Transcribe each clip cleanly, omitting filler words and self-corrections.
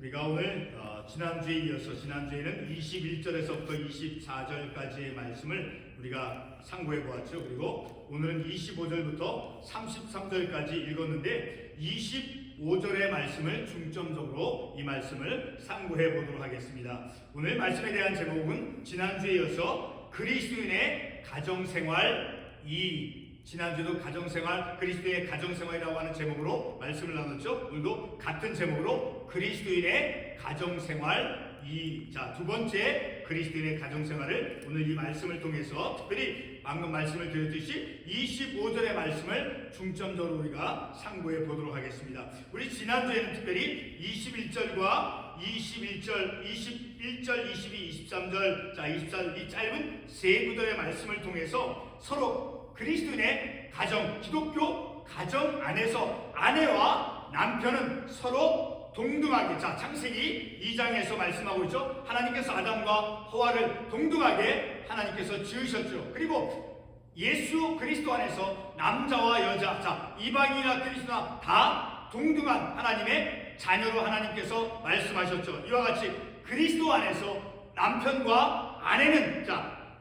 우리가 오늘 지난주에 이어서 지난주에는 21절에서부터 24절까지의 말씀을 우리가 상고해 보았죠. 그리고 오늘은 25절부터 33절까지 읽었는데 25절의 말씀을 중점적으로 이 말씀을 상고해 보도록 하겠습니다. 오늘 말씀에 대한 제목은 지난주에 이어서 그리스도인의 가정생활 2, 지난주도 가정생활, 그리스도인의 가정생활이라고 하는 제목으로 말씀을 나눴죠. 오늘도 같은 제목으로 그리스도인의 가정생활 2, 두 번째 그리스도인의 가정생활을 오늘 이 말씀을 통해서 특별히 방금 말씀을 드렸듯이 25절의 말씀을 중점적으로 우리가 상고해 보도록 하겠습니다. 우리 지난주에는 특별히 21절과 21절, 22, 23절, 24절 이 짧은 세 구절의 말씀을 통해서 서로 그리스도인의 가정, 기독교 가정 안에서 아내와 남편은 서로 동등하게, 창세기 2장에서 말씀하고 있죠. 하나님께서 아담과 하와를 동등하게 하나님께서 지으셨죠. 그리고 예수 그리스도 안에서 남자와 여자, 이방인이나 그리스도나 다 동등한 하나님의 자녀로 하나님께서 말씀하셨죠. 이와 같이 그리스도 안에서 남편과 아내는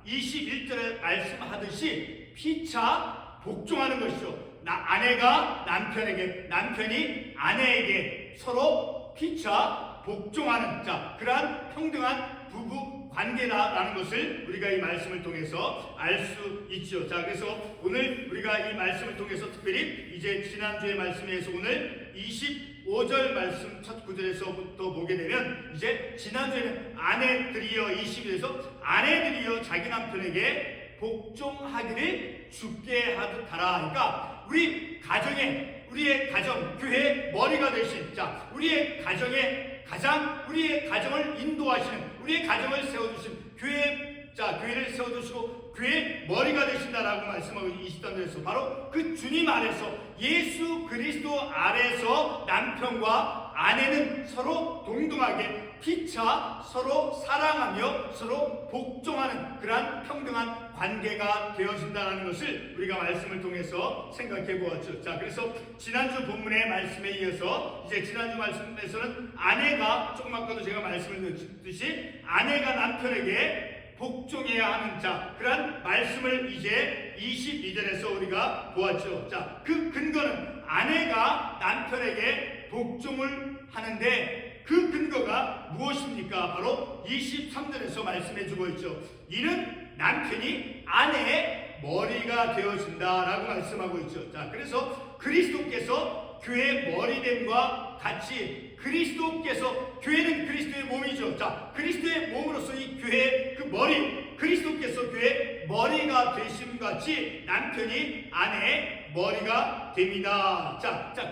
21절에 말씀하듯이 피차 복종하는 것이죠. 아내가 남편에게, 남편이 아내에게 서로 피차 복종하는 그러한 평등한 부부 관계다라는 것을 우리가 이 말씀을 통해서 알 수 있죠. 그래서 오늘 우리가 이 말씀을 통해서 특별히 이제 지난주의 말씀에서 오늘 25절 말씀 첫 구절에서부터 보게 되면 이제 지난주에는 아내들이여 20절에서 아내들이여 자기 남편에게 복종하기를 주께 하듯 하라. 그러니까 우리 가정에, 우리의 가정, 교회의 머리가 되신 우리의 가정에 가장 우리의 가정을 인도하시는, 우리의 가정을 세워주신 교회를 세워주시고 교회의 머리가 되신다라고 말씀하고 23절에서 바로 그 주님 아래서, 예수 그리스도 아래서 남편과 아내는 서로 동등하게 피차 서로 사랑하며 서로 복종하는 그러한 평등한 관계가 되어진다는 것을 우리가 말씀을 통해서 생각해 보았죠. 그래서 지난주 본문의 말씀에 이어서 이제 지난주 말씀에서는 아내가, 조금 아까도 제가 말씀을 드렸듯이 아내가 남편에게 복종해야 하는 그러한 말씀을 이제 22절에서 우리가 보았죠. 그 근거는 아내가 남편에게 복종을 하는데 그 근거가 무엇입니까? 바로 23절에서 말씀해 주고 있죠. 이는 남편이 아내의 머리가 되어준다라고 말씀하고 있죠. 그래서 그리스도께서 교회의 머리됨과 같이 그리스도께서, 교회는 그리스도의 몸이죠. 그리스도의 몸으로서 이 교회의 그 머리, 그리스도께서 교회의 머리가 되심과 같이 남편이 아내의 머리가 됩니다.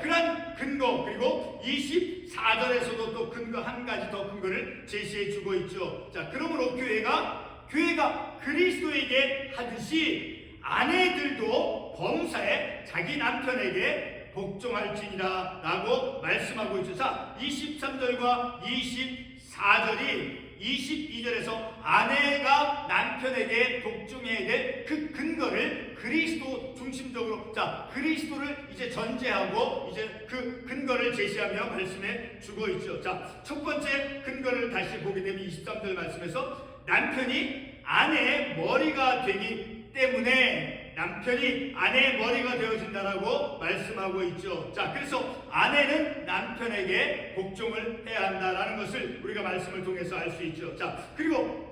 그런 근거, 그리고 24절에서도 또 근거 한 가지 더 근거를 제시해 주고 있죠. 그러므로 교회가 그리스도에게 하듯이 아내들도 범사에 자기 남편에게 복종할지니라 라고 말씀하고 있죠. 23절과 24절이 22절에서 아내가 남편에게 복종해야 될 그 근거를 그리스도 중심적으로, 그리스도를 이제 전제하고 이제 그 근거를 제시하며 말씀해 주고 있죠. 첫 번째 근거를 다시 보게 되면 23절 말씀에서 남편이 아내의 머리가 되기 때문에 남편이 아내의 머리가 되어진다라고 말씀하고 있죠. 그래서 아내는 남편에게 복종을 해야 한다라는 것을 우리가 말씀을 통해서 알 수 있죠. 그리고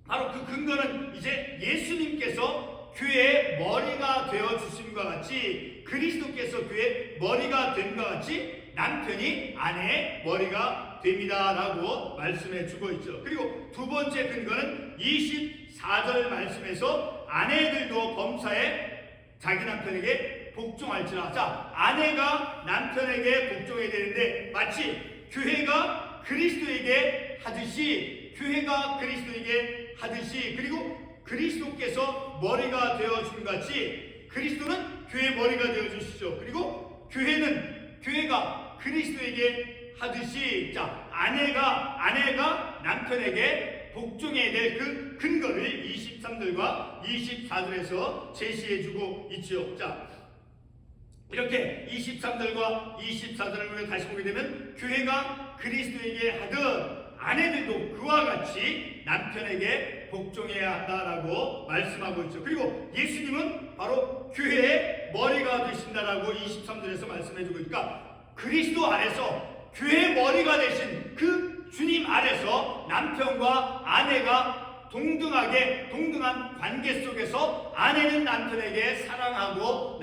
바로 그 근거는 이제 예수님께서 교회의 머리가 되어주심과 같이, 그리스도께서 교회의 머리가 됨과 같이 남편이 아내의 머리가 됩니다라고 말씀해 주고 있죠. 그리고 두 번째 근거는 24절 말씀에서 아내들도 범사에 자기 남편에게 복종할지라. 아내가 남편에게 복종해야 되는데 마치 교회가 그리스도에게 하듯이, 그리고 그리스도께서 머리가 되어준 같이 그리스도는 교회의 머리가 되어주시죠. 그리고 교회가 그리스도에게 하듯이 아내가 남편에게 복종해야 될 그 근거를 23절과 24절에서 제시해주고 있죠. 이렇게 23절과 24절을 우리가 다시 보게 되면 교회가 그리스도에게 하듯 아내들도 그와 같이 남편에게 복종해야 한다라고 말씀하고 있죠. 그리고 예수님은 바로 교회의 머리가 되신다라고 23절에서 말씀해주고 있으니까 그리스도 안에서 교회의 머리가 되신 그 주님 안에서 남편과 아내가 동등한 관계 속에서 아내는 남편에게 사랑하고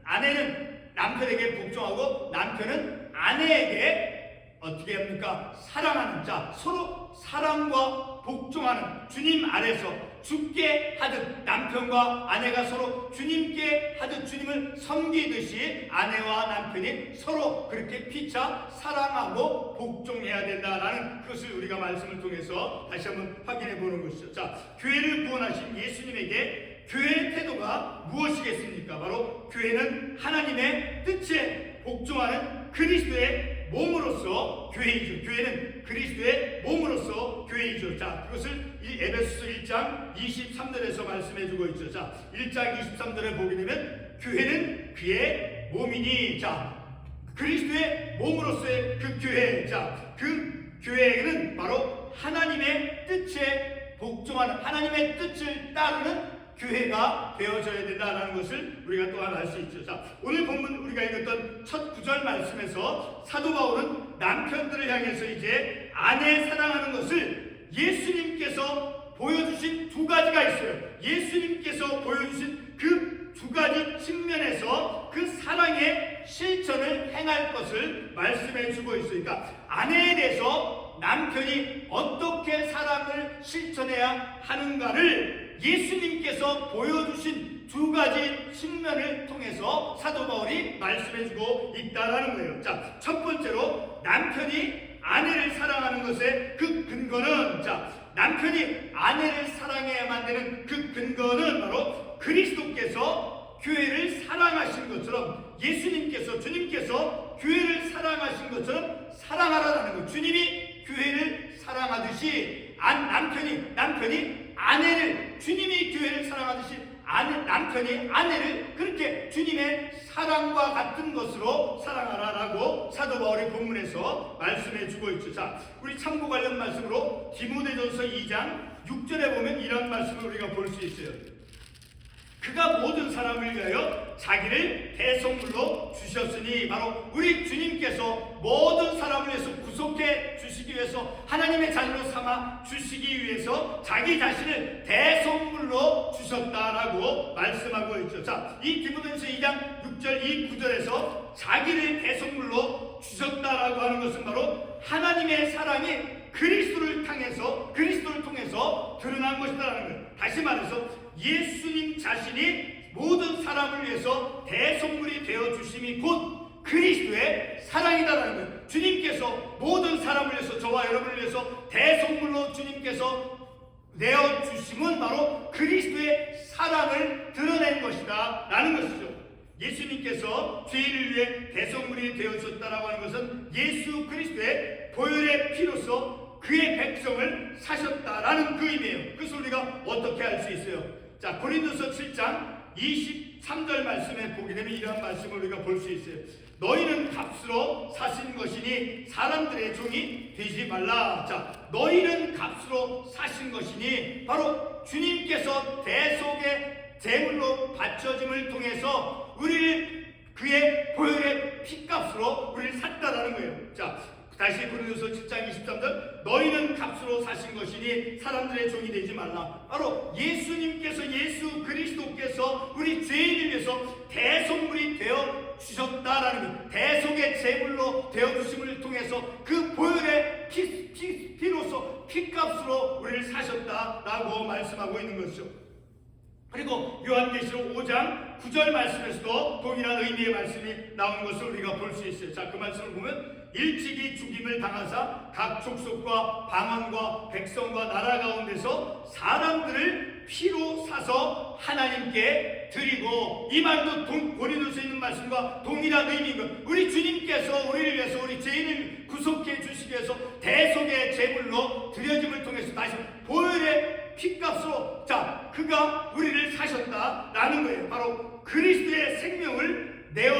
아내는 남편에게 복종하고 남편은 아내에게 어떻게 합니까? 사랑하는 자, 서로 사랑과 복종하는 주님 안에서 죽게 하듯 남편과 아내가 서로 주님께 하듯 주님을 섬기듯이 아내와 남편이 서로 그렇게 피차 사랑하고 복종해야 된다라는 그것을 우리가 말씀을 통해서 다시 한번 확인해 보는 것이죠. 자, 교회를 구원하신 예수님에게 교회의 태도가 무엇이겠습니까? 바로 교회는 하나님의 뜻에 복종하는 그리스도의 몸으로서 교회이죠. 교회는 그리스도의 몸으로서 교회이죠. 자, 그것을 이 에베소서 1장 23절에서 말씀해주고 있죠. 자, 1장 23절에 보게 되면 교회는 그의 몸이니, 자, 그리스도의 몸으로서의 그 교회, 자, 그 교회는 바로 하나님의 뜻에 복종하는, 하나님의 뜻을 따르는 교회가 되어져야 된다는 것을 우리가 또한 알 수 있죠. 자, 오늘 본문 우리가 읽었던 첫 9절 말씀에서 사도 바울은 남편들을 향해서 이제 아내 사랑하는 것을 예수님께서 보여주신 두 가지가 있어요. 예수님께서 보여주신 그 두 가지 측면에서 그 사랑의 실천을 행할 것을 말씀해 주고 있으니까 아내에 대해서 남편이 어떻게 사랑을 실천해야 하는가를 예수님께서 보여주신 두 가지 측면을 통해서 사도 바울이 말씀해주고 있다라는 거예요. 자, 첫 번째로 남편이 아내를 사랑하는 것의 그 근거는, 자, 남편이 아내를 사랑해야만 되는 그 근거는 바로 그리스도께서 교회를 사랑하신 것처럼 예수님께서 주님께서 교회를 사랑하신 것처럼 사랑하라는 거. 주님이 교회를 사랑하듯이 남편이 아내를 주님이 교회를 사랑하듯이 남편이 아내를 그렇게 주님의 사랑과 같은 것으로 사랑하라라고 사도 바울이 본문에서 말씀해 주고 있죠. 자, 우리 참고 관련 말씀으로 디모데전서 2장 6절에 보면 이런 말씀을 우리가 볼 수 있어요. 그가 모든 사람을 위하여 자기를 대속물로 주셨으니, 바로 우리 주님께서 모든 사람을 위해서 구속해 주시기 위해서 하나님의 자녀로 삼아 주시기 위해서 자기 자신을 대속물로 주셨다라고 말씀하고 있죠. 자, 이 디모데전서 2장 6절 이 9절에서 자기를 대속물로 주셨다라고 하는 것은 바로 하나님의 사랑이 그리스도를 통해서 드러난 것이다라는 거예요. 다시 말해서 예수님 자신이 모든 사람을 위해서 대속물이 되어 주심이 곧 그리스도의 사랑이다라는 거예요. 주님께서 모든 사람을 위해서, 저와 여러분을 위해서 대속물로 주님께서 내어 주심은 바로 그리스도의 사랑을 드러낸 것이다 라는 것이죠. 예수님께서 죄인을 위해 대속물이 되어 주셨다라고 하는 것은 예수 그리스도의 보혈의 피로서 그의 백성을 사셨다라는 그 의미예요. 그래서 우리가 어떻게 알 수 있어요? 자, 고린도서 7장 23절 말씀에 보게 되면 이러한 말씀을 우리가 볼 수 있어요. 너희는 값으로 사신 것이니 사람들의 종이 되지 말라. 자, 너희는 값으로 사신 것이니 바로 주님께서 대속의 제물로 바쳐짐을 통해서 우리를 그의 보혈의 피값으로 우리를 샀다라는 거예요. 자, 다시 고린도서 7장 23절 너희는 값으로 사신 것이니 사람들의 종이 되지 말라. 바로 예수님께서, 예수 그리스도께서 우리 죄인을 위해서 대속물이 되어 주셨다라는 것, 대속의 제물로 되어 주심을 통해서 그 보혈의 피로서 피값으로 우리를 사셨다라고 말씀하고 있는 것이죠. 그리고 요한계시록 5장 9절 말씀에서도 동일한 의미의 말씀이 나오는 것을 우리가 볼 수 있어요. 자, 그 말씀을 보면 일찍이 죽임을 당하사 각 족속과 방언과 백성과 나라 가운데서 사람들을 피로 사서 하나님께 드리고, 이 말도 고린도서에 있는 말씀과 동일한 의미인 것. 우리 주님께서 우리를 위해서, 우리 죄인을 구속해 주시기 위해서 대속의 제물로 드려짐을 통해서 다시 보혈의 피값으로, 자, 그가 우리를 사셨다라는 거예요. 바로 그리스도의 생명을 내어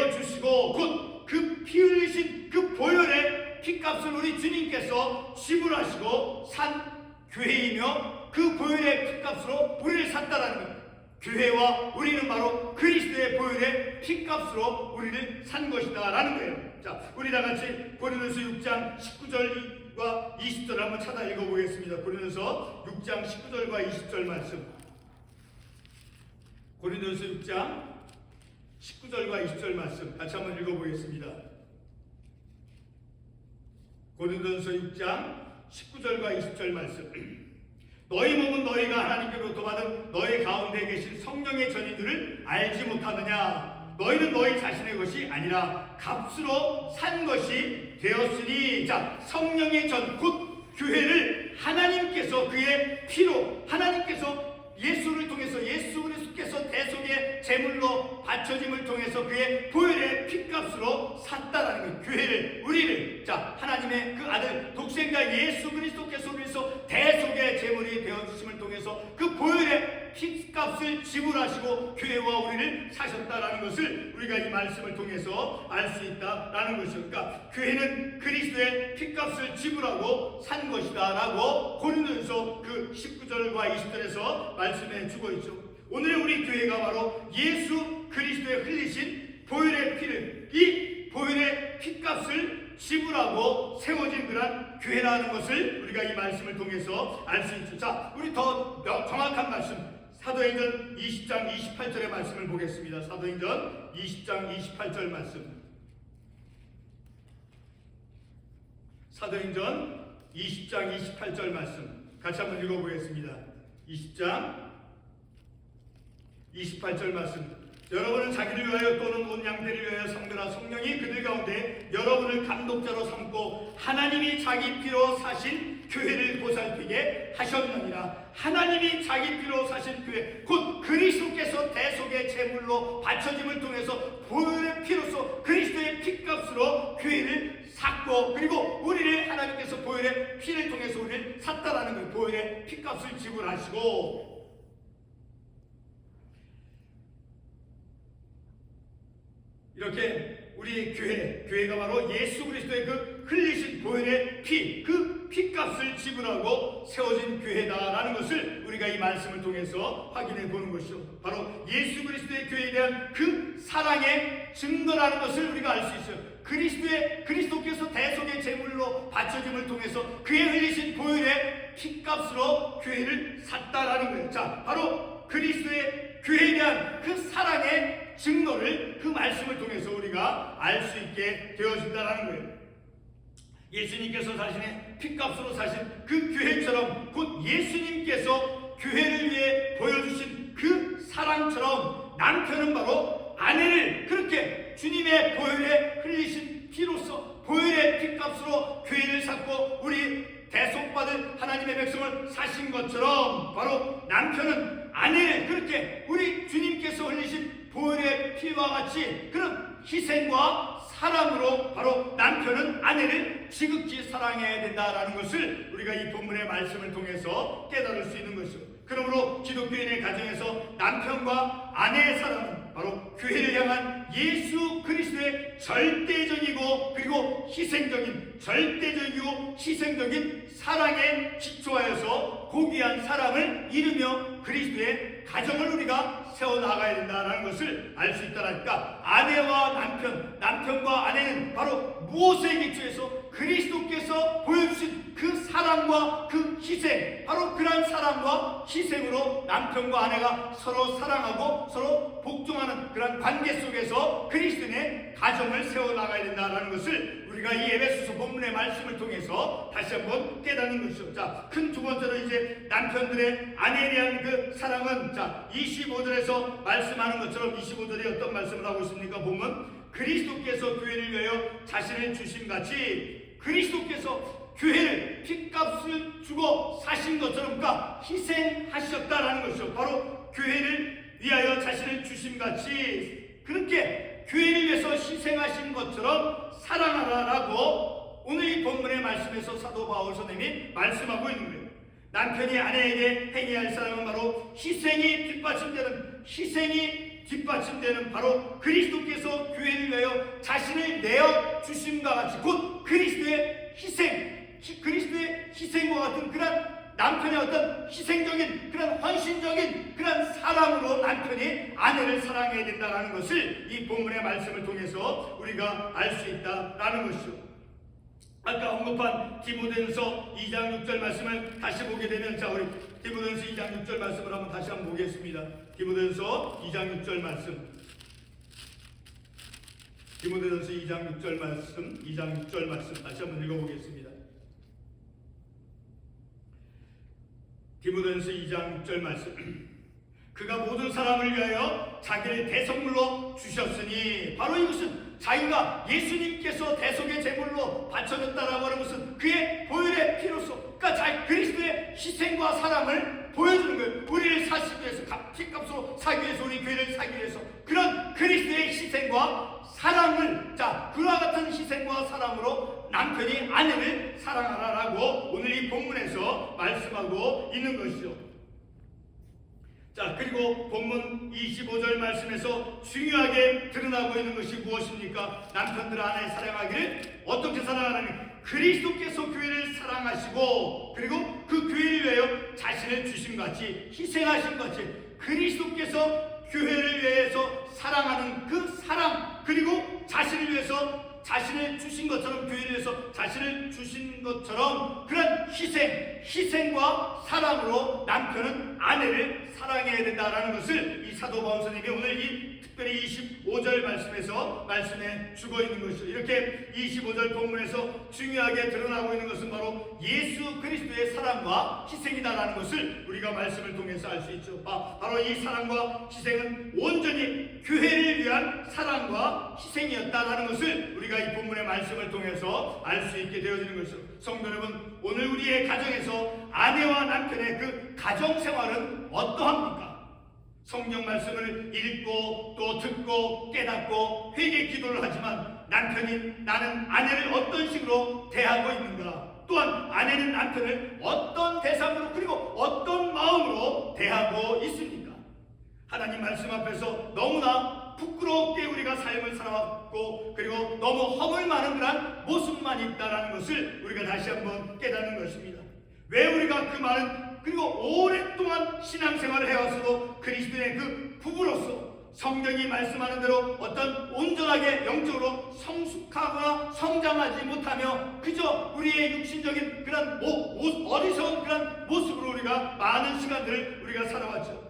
우리 주님께서 지불하시고 산 교회이며 그 보혈의 피값으로 우리를 샀다라는 거예요. 교회와 우리는 바로 그리스도의 보혈의 피값으로 우리를 산 것이다 라는 거예요. 자, 우리 다 같이 고린도서 6장 19절과 20절 한번 찾아 읽어보겠습니다. 고린도서 6장 19절과 20절 말씀. 고린도서 6장 19절과 20절 말씀 같이 한번 읽어보겠습니다. 고린도서 6장 19절과 20절 말씀. 너희 몸은 너희가 하나님께로부터 받은 너희 가운데 계신 성령의 전인들을 알지 못하느냐? 너희는 너희 자신의 것이 아니라 값으로 산 것이 되었으니. 자, 성령의 전, 곧 교회를 하나님께서 그의 피로, 하나님께서 예수를 통해서, 예수 그리스도께서 대속의 제물로 바쳐짐을 통해서 그의 보혈의 피값으로 샀다라는 거예요. 교회를, 우리를, 자, 하나님의 그 아들 독생자 예수 그리스도께서 우리서 대속의 제물이 되어주심을 통해서 그 보혈의 피값을 지불하시고 교회와 우리를 사셨다라는 것을 우리가 이 말씀을 통해서 알 수 있다라는 것이죠. 그러니까 교회는 그리스도의 피값을 지불하고 산 것이다 라고 고린도서 그 19절과 20절에서 말씀해 주고 있죠. 오늘 우리 교회가 바로 예수 그리스도의 흘리신 보혈의 피를, 이 보혈의 피값을 지불하고 세워진 그런 교회라는 것을 우리가 이 말씀을 통해서 알 수 있죠. 자, 우리 더 정확한 말씀, 사도행전 20장 28절의 말씀을 보겠습니다. 사도행전 20장 28절 말씀. 사도행전 20장 28절 말씀 같이 한번 읽어보겠습니다. 20장 28절 말씀. 여러분은 자기를 위하여 또는 온 양떼를 위하여 삼거나 성령이 그들 가운데 여러분을 감독자로 삼고 하나님이 자기 피로 사신 교회를 보살피게 하셨느니라. 하나님이 자기 피로 사신 교회, 곧 그리스도께서 대속의 제물로 바쳐짐을 통해서 보혈의 피로서 그리스도의 피값으로 교회를 샀고, 그리고 우리를 하나님께서 보혈의 피를 통해서 우리를 샀다라는 거예요. 보혈의 피값을 지불하시고, 이렇게 우리 교회가 바로 예수 그리스도의 그 흘리신 보혈의 피, 그 피값을 지불하고 세워진 교회다라는 것을 우리가 이 말씀을 통해서 확인해 보는 것이죠. 바로 예수 그리스도의 교회에 대한 그 사랑의 증거라는 것을 우리가 알 수 있어요. 그리스도께서 대속의 제물로 바쳐짐을 통해서 그의 흘리신 보혈의 피값으로 교회를 샀다라는 거예요. 자, 바로 그리스도의 교회에 대한 그 사랑의 증거를 그 말씀을 통해서 우리가 알 수 있게 되어진다는 거예요. 예수님께서 자신의 피값으로 사신 그 교회처럼, 곧 예수님께서 교회를 위해 보여주신 그 사랑처럼 남편은 바로 아내를 그렇게 주님의 보혈에 흘리신 피로서 보혈의 피값으로 교회를 샀고 우리 대속받은 하나님의 백성을 사신 것처럼, 바로 남편은 아내를 그렇게 우리 주님께서 흘리신 보혈의 피와 같이 그런 희생과 사랑으로 바로 남편은 아내를 지극히 사랑해야 된다라는 것을 우리가 이 본문의 말씀을 통해서 깨달을 수 있는 것이죠. 그러므로 기독교인의 가정에서 남편과 아내의 사랑은 바로 교회를 향한 예수 그리스도의 절대적이고 그리고 희생적인, 절대적이고 희생적인 사랑에 기초하여서 고귀한 사랑을 이루며 그리스도의 가정을 우리가 세워나가야 된다는 것을 알 수 있다니까. 아내와 남편과 아내는 바로 무엇에 기초해서 그리스도께서 보여주신 그 사랑과 그 희생, 바로 그러한 사랑과 희생으로 남편과 아내가 서로 사랑하고 서로 복종하는 그런 관계 속에서 그리스도인의 가정을 세워나가야 된다는 것을 우리가 이 에베소서 본문의 말씀을 통해서 다시 한번 깨닫는 것이죠. 자, 큰 두 번째로 이제 남편들의 아내에 대한 그 사랑은, 자, 25절에서 말씀하는 것처럼 25절에 어떤 말씀을 하고 있습니까? 보면 그리스도께서 교회를 위하여 자신을 주신 같이 그리스도께서 교회를 피값을 주고 사신 것처럼, 그러니까 희생하셨다라는 것이죠. 바로 교회를 위하여 자신을 주신 같이 그렇게 교회를 위해서 희생하신 것처럼 사랑하라라고 오늘 이 본문의 말씀에서 사도 바울 선생님이 말씀하고 있는 거예요. 남편이 아내에게 행해야 할 사랑은 바로 희생이 뒷받침되는 바로 그리스도께서 교회를 위하여 자신을 내어 주심과 같이, 곧 그리스도의 희생, 그리스도와 같은 그런 남편의 어떤 희생적인 그런 헌신적인 그런 사랑으로 남편이 아내를 사랑해야 된다는 것을 이 본문의 말씀을 통해서 우리가 알 수 있다라는 것이죠. 아까 언급한 디모데전서 2장 6절 말씀을 다시 보게 되면, 자, 우리 디모데전서 2장 6절 말씀을 한번 다시 한번 보겠습니다. 디모데전서 2장 6절 말씀. 디모데전서 2장 6절 말씀, 2장 6절 말씀 다시 한번 읽어보겠습니다. 디모데전서 2장 6절 말씀. 그가 모든 사람을 위하여 자기를 대성물로 주셨으니, 바로 이것은 자기가 예수님께서 대속의 제물로 바쳐졌다라고 하는 것은 그의 보혈의 피로서, 그러니까 그리스도의 희생과 사랑을 보여주는 거예요. 우리를 사시기 위해서, 핏값으로 사기 위해서, 우리 교회를 사기 위해서 그런 그리스도의 희생과 사랑을, 자, 그와 같은 희생과 사랑으로 남편이 아내를 사랑하라라고 오늘 이 본문에서 말씀하고 있는 것이죠. 자, 그리고 본문 25절 말씀에서 중요하게 드러나고 있는 것이 무엇입니까? 남편들 아내 사랑하기를 어떻게 사랑하느냐? 그리스도께서 교회를 사랑하시고, 그리고 그 교회를 위하여 자신을 주신 같이, 희생하신 같이, 그리스도께서 교회를 위해서 사랑하는 그 사랑, 그리고 자신을 위해서 자신을 주신 것처럼, 교회를 위해서 자신을 주신 것처럼 그런 희생과 사랑으로 남편은 아내를 사랑해야 된다라는 것을 이 사도 바울 선생님이 오늘 이 특별히 25절 말씀에서 말씀해 주고 있는 것이죠. 이렇게 25절 본문에서 중요하게 드러나고 있는 것은 바로 예수 그리스도의 사랑과 희생이다라는 것을 우리가 말씀을 통해서 알 수 있죠. 바로 이 사랑과 희생은 온전히 교회를 위한 사랑과 희생이었다라는 것을 우리가 이 본문의 말씀을 통해서 알 수 있게 되어지는 것이죠. 성도 여러분, 오늘 우리의 가정에서 아내와 남편의 그 가정 생활은 어떠합니까? 성경 말씀을 읽고 또 듣고 깨닫고 회개 기도를 하지만 남편이 나는 아내를 어떤 식으로 대하고 있는가, 또한 아내는 남편을 어떤 대상으로 그리고 어떤 마음으로 대하고 있습니까? 하나님 말씀 앞에서 너무나 부끄럽게 우리가 삶을 살아왔고, 그리고 너무 허물 많은 그런 모습만 있다는 것을 우리가 다시 한번 깨닫는 것입니다. 왜 우리가 그 많은, 그리고 오랫동안 신앙생활을 해왔어도 그리스도의 그 부부로서 성경이 말씀하는 대로 어떤 온전하게 영적으로 성숙하거나 성장하지 못하며 그저 우리의 육신적인 그런 어리석은 그런 모습으로 우리가 많은 시간들을 우리가 살아왔죠.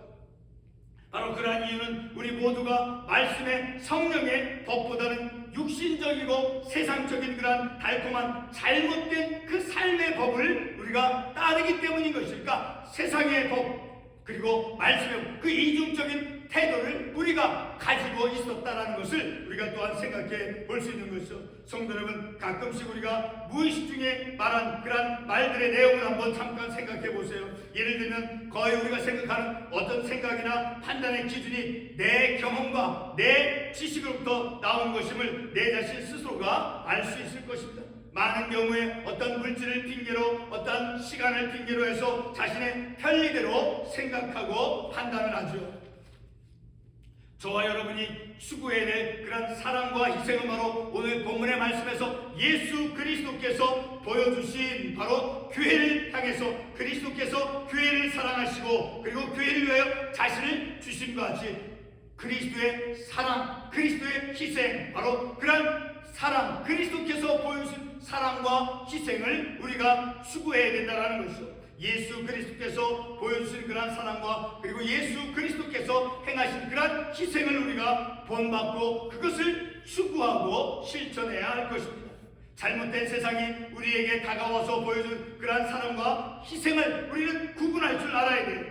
바로 그러한 이유는 우리 모두가 말씀의 성령의 법보다는 육신적이고 세상적인 그런 달콤한 잘못된 그 삶의 법을 우리가 따르기 때문인 것일까? 세상의 법 그리고 말씀의 그 이중적인 태도를 우리가 가지고 있었다라는 것을 우리가 또한 생각해 볼 수 있는 것이죠. 성도 여러분, 가끔씩 우리가 무의식 중에 말한 그런 말들의 내용을 한번 잠깐 생각해 보세요. 예를 들면 거의 우리가 생각하는 어떤 생각이나 판단의 기준이 내 경험과 내 지식으로부터 나온 것임을 내 자신 스스로가 알 수 있을 것입니다. 많은 경우에 어떤 물질을 핑계로, 어떤 시간을 핑계로 해서 자신의 편리대로 생각하고 판단을 하죠. 저와 여러분이 추구해야 될 그런 사랑과 희생은 바로 오늘 본문의 말씀에서 예수 그리스도께서 보여주신 바로 교회를 향해서 그리스도께서 교회를 사랑하시고 그리고 교회를 위하여 자신을 주신 것 같이 그리스도의 사랑, 그리스도의 희생, 바로 그런 사랑, 그리스도께서 보여주신 사랑과 희생을 우리가 추구해야 된다는 것이죠. 예수 그리스도께서 보여주신 그러한 사랑과 그리고 예수 그리스도께서 행하신 그러한 희생을 우리가 본받고 그것을 추구하고 실천해야 할 것입니다. 잘못된 세상이 우리에게 다가와서 보여준 그러한 사랑과 희생을 우리는 구분할 줄 알아야 돼요.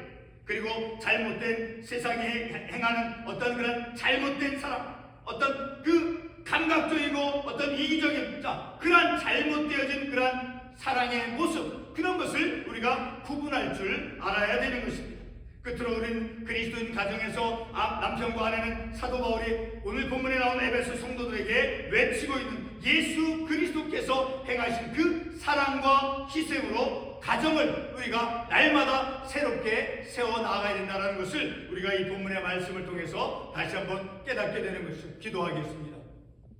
그리고 잘못된 세상이 행하는 어떤 그런 잘못된 사랑, 어떤 그 감각적이고 어떤 이기적인 그러한 잘못되어진 그러한 사랑의 모습, 그런 것을 우리가 구분할 줄 알아야 되는 것입니다. 끝으로 우리는 그리스도인 가정에서 남편과 아내는 사도 바울이 오늘 본문에 나온 에베소 성도들에게 외치고 있는 예수 그리스도께서 행하신 그 사랑과 희생으로 가정을 우리가 날마다 새롭게 세워나가야 된다는 것을 우리가 이 본문의 말씀을 통해서 다시 한번 깨닫게 되는 것이죠. 기도하겠습니다.